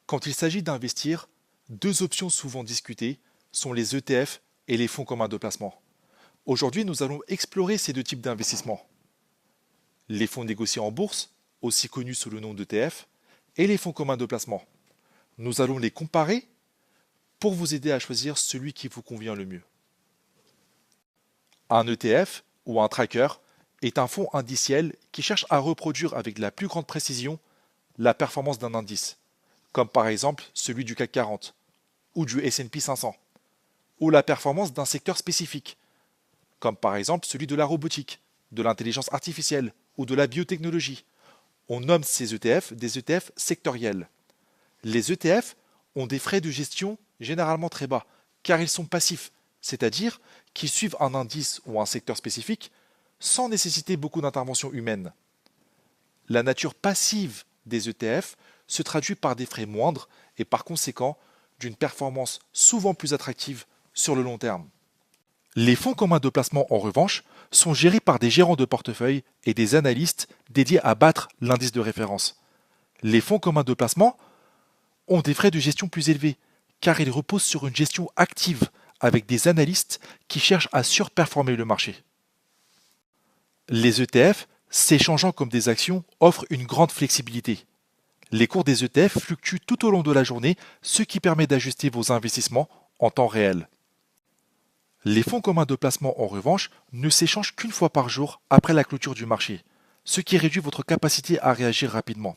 Quand il s'agit d'investir, deux options souvent discutées sont les ETF et les fonds communs de placement. Aujourd'hui, nous allons explorer ces deux types d'investissements. Les fonds négociés en bourse, aussi connus sous le nom d'ETF, et les fonds communs de placement. Nous allons les comparer pour vous aider à choisir celui qui vous convient le mieux. Un ETF ou un tracker est un fonds indiciel qui cherche à reproduire avec la plus grande précision la performance d'un indice, comme par exemple celui du CAC 40 ou du S&P 500, ou la performance d'un secteur spécifique, comme par exemple celui de la robotique, de l'intelligence artificielle ou de la biotechnologie. On nomme ces ETF des ETF sectoriels. Les ETF ont des frais de gestion généralement très bas, car ils sont passifs, c'est-à-dire qu'ils suivent un indice ou un secteur spécifique sans nécessiter beaucoup d'intervention humaine. La nature passive des ETF se traduit par des frais moindres et par conséquent d'une performance souvent plus attractive sur le long terme. Les fonds communs de placement, en revanche, sont gérés par des gérants de portefeuille et des analystes dédiés à battre l'indice de référence. Les fonds communs de placement ont des frais de gestion plus élevés, car ils reposent sur une gestion active avec des analystes qui cherchent à surperformer le marché. Les ETF, s'échangeant comme des actions, offrent une grande flexibilité. Les cours des ETF fluctuent tout au long de la journée, ce qui permet d'ajuster vos investissements en temps réel. Les fonds communs de placement, en revanche, ne s'échangent qu'une fois par jour après la clôture du marché, ce qui réduit votre capacité à réagir rapidement.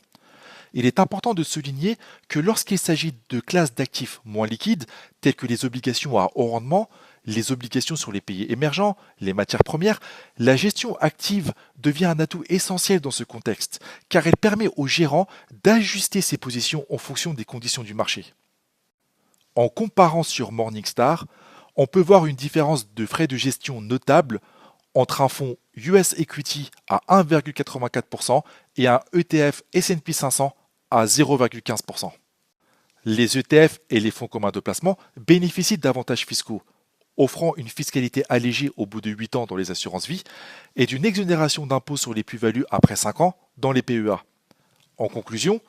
Il est important de souligner que lorsqu'il s'agit de classes d'actifs moins liquides, telles que les obligations à haut rendement, les obligations sur les pays émergents, les matières premières, la gestion active devient un atout essentiel dans ce contexte, car elle permet aux gérants d'ajuster ses positions en fonction des conditions du marché. En comparant sur Morningstar, on peut voir une différence de frais de gestion notable entre un fonds US Equity à 1,84% et un ETF S&P 500 à 0,15%. Les ETF et les fonds communs de placement bénéficient d'avantages fiscaux, offrant une fiscalité allégée au bout de 8 ans dans les assurances vie et d'une exonération d'impôt sur les plus-values après 5 ans dans les PEA. En conclusion,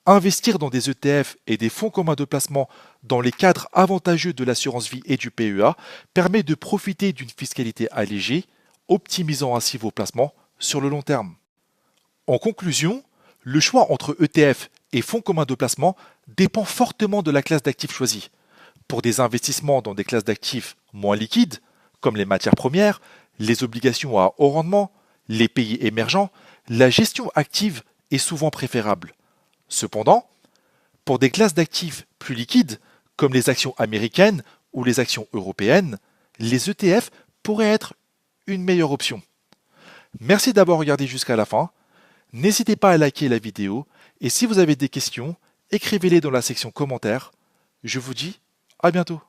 investir dans des ETF et des fonds communs de placement dans les cadres avantageux de l'assurance vie et du PEA permet de profiter d'une fiscalité allégée, optimisant ainsi vos placements sur le long terme. En conclusion, le choix entre ETF et fonds communs de placement dépend fortement de la classe d'actifs choisie. Pour des investissements dans des classes d'actifs moins liquides, comme les matières premières, les obligations à haut rendement, les pays émergents, la gestion active est souvent préférable. Cependant, pour des classes d'actifs plus liquides, comme les actions américaines ou les actions européennes, les ETF pourraient être une meilleure option. Merci d'avoir regardé jusqu'à la fin. N'hésitez pas à liker la vidéo et si vous avez des questions, écrivez-les dans la section commentaires. Je vous dis à bientôt.